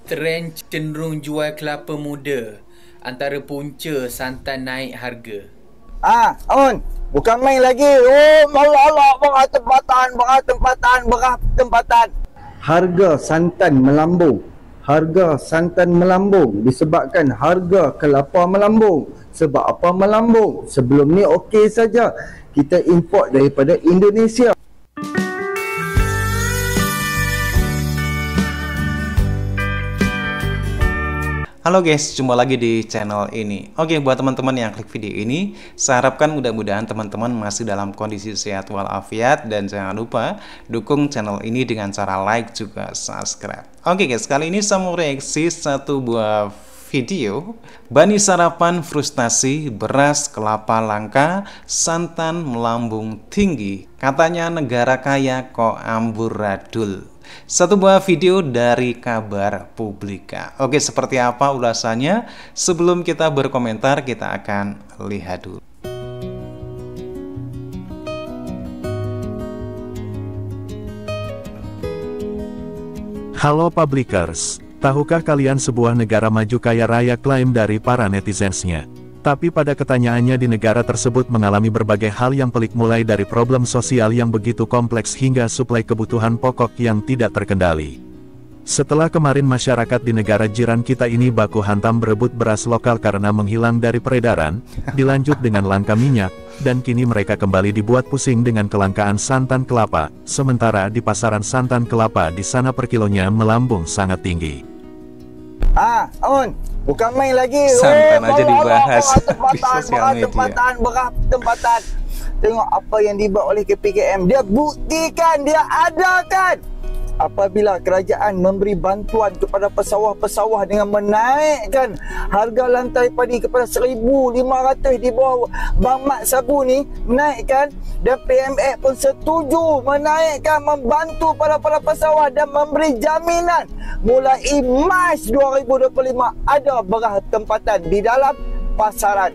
Trend cenderung jual kelapa muda. Antara punca santan naik harga. On. Bukan main lagi. Oh, Allah, berat tempatan. Harga santan melambung. Harga santan melambung disebabkan harga kelapa melambung. Sebab apa melambung? Sebelum ni okey saja. Kita import daripada Indonesia. Halo guys, jumpa lagi di channel ini. Oke, buat teman-teman yang klik video ini, saya harapkan mudah-mudahan teman-teman masih dalam kondisi sehat walafiat. Dan jangan lupa dukung channel ini dengan cara like juga subscribe. Oke guys, kali ini saya mau reaksi satu buah video. Bani sarapan frustasi, beras kelapa langka, santan melambung tinggi. Katanya negara kaya kok amburadul. Satu buah video dari Kabar Publika. Oke, seperti apa ulasannya? Sebelum kita berkomentar, kita akan lihat dulu. Halo Publikers, tahukah kalian sebuah negara maju kaya raya klaim dari para netizensnya? Tapi pada ketanyaannya di negara tersebut mengalami berbagai hal yang pelik, mulai dari problem sosial yang begitu kompleks hingga suplai kebutuhan pokok yang tidak terkendali. Setelah kemarin masyarakat di negara jiran kita ini baku hantam berebut beras lokal karena menghilang dari peredaran, dilanjut dengan langka minyak, dan kini mereka kembali dibuat pusing dengan kelangkaan santan kelapa, sementara di pasaran santan kelapa di sana per kilonya melambung sangat tinggi. Bukan main lagi. Santan aja dibahas di sosial media. Tempatan. Tengok apa yang dibuat oleh KPKM. Dia buktikan, dia adakan. Apabila kerajaan memberi bantuan kepada pesawah-pesawah dengan menaikkan harga lantai padi kepada 1,500 di bawah Bang Mat Sabu ni, menaikkan, dan PMX pun setuju menaikkan, membantu para pesawah dan memberi jaminan mulai Mac 2025 ada beras tempatan di dalam pasaran.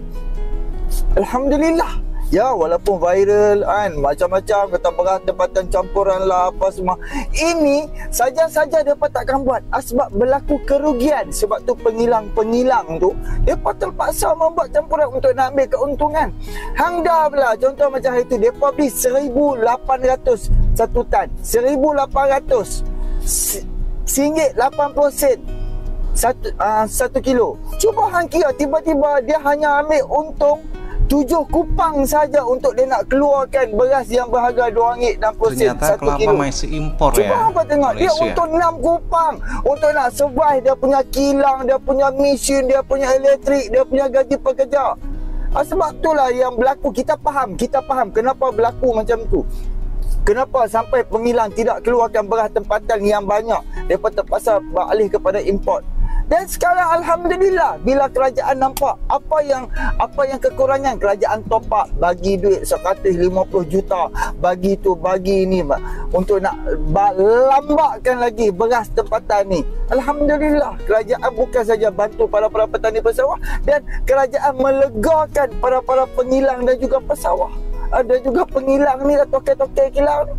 Alhamdulillah. Ya, walaupun viral kan, macam-macam kata beras tempatan campuran lah apa semua. Ini saja-saja mereka takkan buat sebab berlaku kerugian. Sebab tu pengilang-pengilang tu mereka terpaksa membuat campuran untuk nak ambil keuntungan. Hang dah pula contoh macam hari tu mereka beli 1,800 satu tan. 1,800 RM80 satu kilo. Cuba hang kira, tiba-tiba dia hanya ambil untung 7 kupang saja untuk dia nak keluarkan beras yang berharga RM2.60 Ternyata satu kilo. kelapa masih impor. Cuba ya. apa tengok, dia untuk 6 kupang untuk nak survive. Dia punya kilang, dia punya mesin, dia punya elektrik, dia punya gaji pekerja. Sebab itulah yang berlaku. Kita faham kenapa berlaku macam tu. Kenapa sampai pengilang tidak keluarkan beras tempatan yang banyak. Mereka terpaksa beralih kepada import. Dan sekarang Alhamdulillah, bila kerajaan nampak apa yang kekurangan, kerajaan top up, bagi duit 150 juta, bagi tu, bagi ini untuk nak lambatkan lagi beras tempatan ni. Alhamdulillah, kerajaan bukan saja bantu para petani pesawah, dan kerajaan melegakan para pengilang dan juga pesawah. Ada juga pengilang ni, toke-toke kilang ni.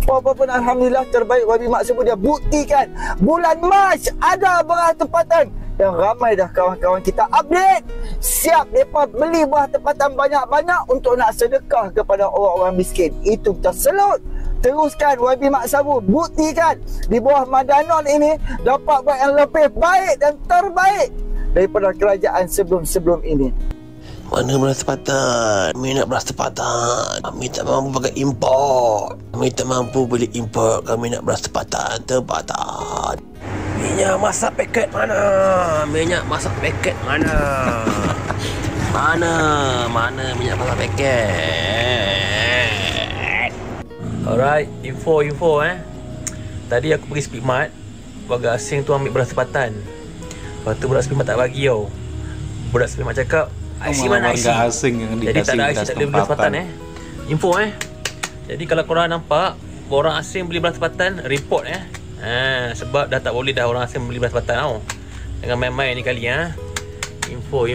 Apapun Alhamdulillah, terbaik Wabi Mak Sabu. Dia buktikan bulan Mac ada beras tempatan. Dan ramai dah kawan-kawan kita update, siap mereka beli beras tempatan banyak-banyak untuk nak sedekah kepada orang-orang miskin. Itu kita selut. Teruskan Wabi Mak Sabu, buktikan di bawah Madanon ini dapat buat yang lebih baik dan terbaik daripada kerajaan sebelum-sebelum ini. Mana beras tempatan? Kami nak beras tempatan. Kami tak mampu pakai import. Kami tak mampu beli import. Kami nak beras tempatan. Minyak masak paket mana? Minyak masak paket mana? Mana minyak masak paket? Alright, info Tadi aku pergi Speedmart. Warga asing tu ambil beras tempatan. Lepas tu budak Speedmart tak bagi tau. Budak Speedmart cakap, IC mana IC? Asing yang jadi tak ada IC, tak boleh beli beras tempatan Info Jadi kalau korang nampak orang asing beli beras tempatan, report sebab dah tak boleh dah orang asing beli beras tempatan tau. Jangan main-main ni kali Info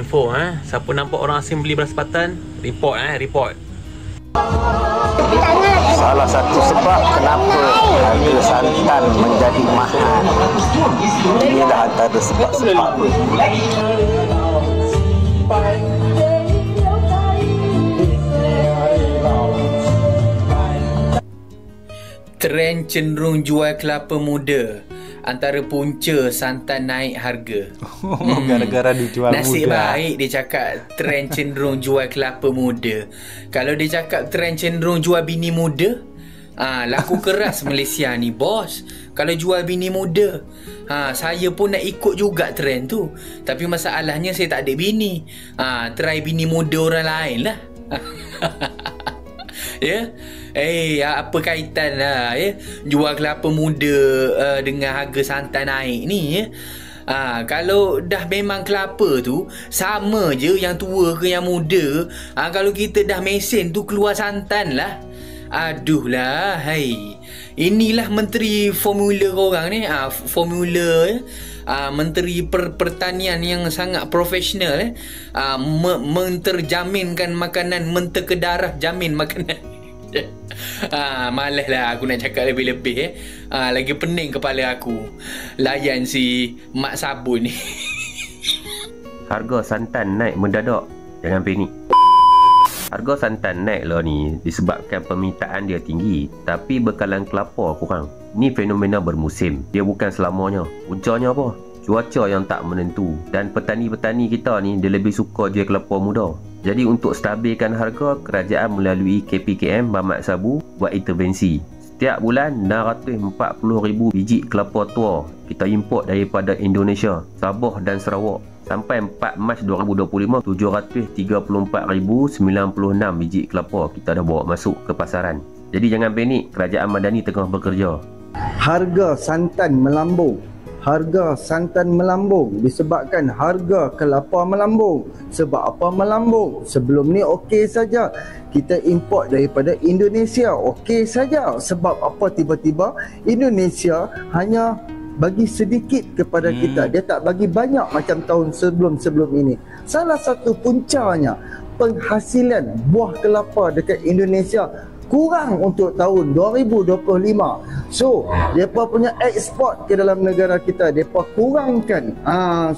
Siapa nampak orang asing beli beras tempatan, report. Salah satu sebab kenapa harga santan menjadi mahal. Inilah antara sebab-sebab. Trend cenderung jual kelapa muda antara punca santan naik harga. Gara-gara dijual Nasib muda. baik dia cakap trend cenderung jual kelapa muda. Kalau dia cakap trend cenderung jual bini muda, laku keras Malaysia ni bos. Kalau jual bini muda, saya pun nak ikut juga trend tu. Tapi masalahnya saya tak ada bini. Try bini muda orang lain lah. Ya. Apa kaitan lah ya, jual kelapa muda dengan harga santan naik ni ya. Kalau dah memang kelapa tu sama je yang tua ke yang muda. Kalau kita dah mesin tu keluar santan lah. Aduh lah, inilah menteri formula korang ni. Formula Menteri Pertanian yang sangat profesional menterjaminkan makanan, menterkedarah jamin makanan. Malas lah aku nak cakap lebih-lebih lagi pening kepala aku layan si Mak Sabun ni. Harga santan naik mendadak, jangan panik. Harga santan naik lah ni disebabkan permintaan dia tinggi tapi bekalan kelapa kurang. Ni fenomena bermusim, dia bukan selamanya. Puncanya apa? Cuaca yang tak menentu dan petani-petani kita ni dia lebih suka jual kelapa muda. Jadi untuk stabilkan harga, kerajaan melalui KPKM Mamat Sabu buat intervensi. Setiap bulan 640,000 biji kelapa tua kita import daripada Indonesia, Sabah dan Sarawak. Sampai 4 Mac 2025, 734,096 biji kelapa kita dah bawa masuk ke pasaran. Jadi jangan panik, kerajaan Madani tengah bekerja. Harga santan melambung. Harga santan melambung disebabkan harga kelapa melambung. Sebab apa melambung? Sebelum ni okey saja. Kita import daripada Indonesia okey saja. Sebab apa tiba-tiba Indonesia hanya bagi sedikit kepada kita. Dia tak bagi banyak macam tahun sebelum-sebelum ini. Salah satu puncanya penghasilan buah kelapa dekat Indonesia kurang untuk tahun 2025. So, mereka punya ekspor ke dalam negara kita, mereka kurangkan.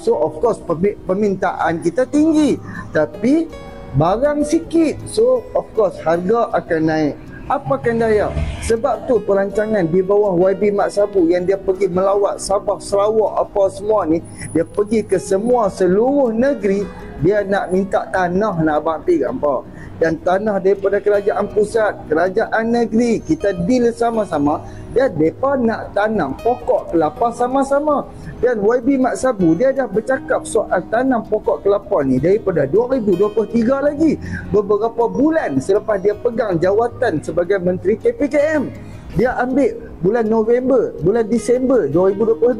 So, of course, permintaan kita tinggi. Tapi, barang sikit. So, of course, harga akan naik. Apakan daya? Sebab tu perancangan di bawah YB Mat Sabu yang dia pergi melawat Sabah, Sarawak, apa semua ni, dia pergi ke seluruh negeri, dia nak minta tanah nak abang pergi gambar. Dan tanah daripada kerajaan pusat, kerajaan negeri, kita deal sama-sama. Dan mereka nak tanam pokok kelapa sama-sama. Dan YB Mat Sabu dia dah bercakap soal tanam pokok kelapa ni daripada 2023 lagi. Beberapa bulan selepas dia pegang jawatan sebagai Menteri KPKM. Dia ambil bulan November, bulan Disember 2022.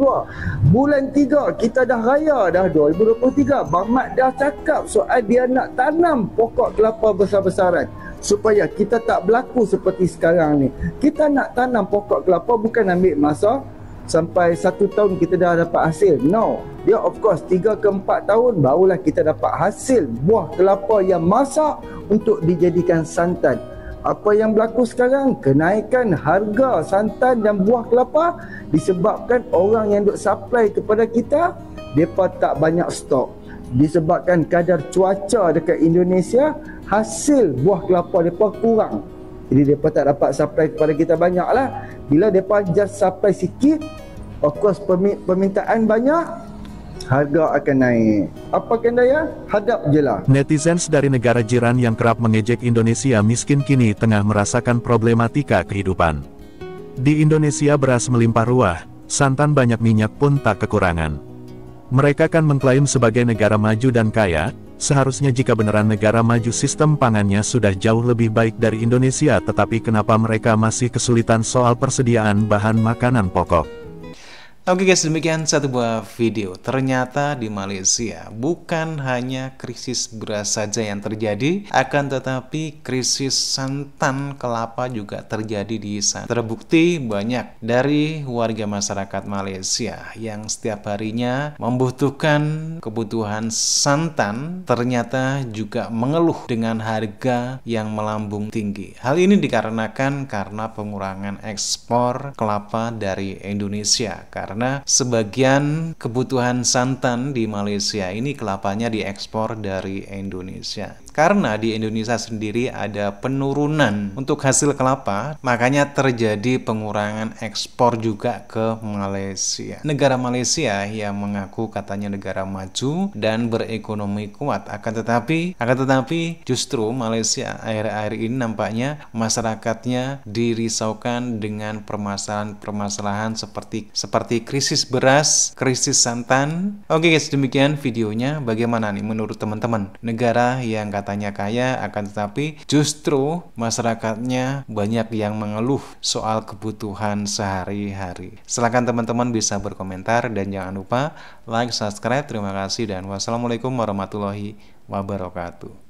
Bulan 3 kita dah raya dah 2023. Bang Mat dah cakap soal dia nak tanam pokok kelapa besar-besaran. Supaya kita tak berlaku seperti sekarang ni. Kita nak tanam pokok kelapa bukan ambil masa sampai 1 tahun kita dah dapat hasil. No. Dia of course 3 ke 4 tahun barulah kita dapat hasil buah kelapa yang masak untuk dijadikan santan. Apa yang berlaku sekarang? Kenaikan harga santan dan buah kelapa disebabkan orang yang duk supply kepada kita, mereka tak banyak stok. Disebabkan kadar cuaca dekat Indonesia, hasil buah kelapa mereka kurang. Jadi mereka tak dapat supply kepada kita banyak lah. Bila mereka just supply sikit, of course permintaan banyak, harga akan naik. Apakan daya? Hadap je lah. Netizens dari negara jiran yang kerap mengejek Indonesia miskin kini tengah merasakan problematika kehidupan. Di Indonesia beras melimpah ruah, santan banyak, minyak pun tak kekurangan. Mereka kan mengklaim sebagai negara maju dan kaya, seharusnya jika beneran negara maju sistem pangannya sudah jauh lebih baik dari Indonesia, tetapi kenapa mereka masih kesulitan soal persediaan bahan makanan pokok? Oke guys, demikian satu buah video. Ternyata di Malaysia bukan hanya krisis beras saja yang terjadi, akan tetapi krisis santan kelapa juga terjadi di sana. Terbukti banyak dari warga masyarakat Malaysia yang setiap harinya membutuhkan kebutuhan santan, ternyata juga mengeluh dengan harga yang melambung tinggi. Hal ini dikarenakan karena pengurangan ekspor kelapa dari Indonesia, karena sebagian kebutuhan santan di Malaysia ini kelapanya diekspor dari Indonesia. Karena di Indonesia sendiri ada penurunan untuk hasil kelapa, makanya terjadi pengurangan ekspor juga ke Malaysia. Negara Malaysia yang mengaku katanya negara maju dan berekonomi kuat, akan tetapi justru Malaysia akhir-akhir ini nampaknya masyarakatnya dirisaukan dengan permasalahan seperti krisis beras, krisis santan. Oke guys, demikian videonya. Bagaimana nih menurut teman-teman? Negara yang katanya kaya, akan tetapi justru masyarakatnya banyak yang mengeluh soal kebutuhan sehari-hari. Silakan teman-teman bisa berkomentar dan jangan lupa like, subscribe. Terima kasih dan wassalamualaikum warahmatullahi wabarakatuh.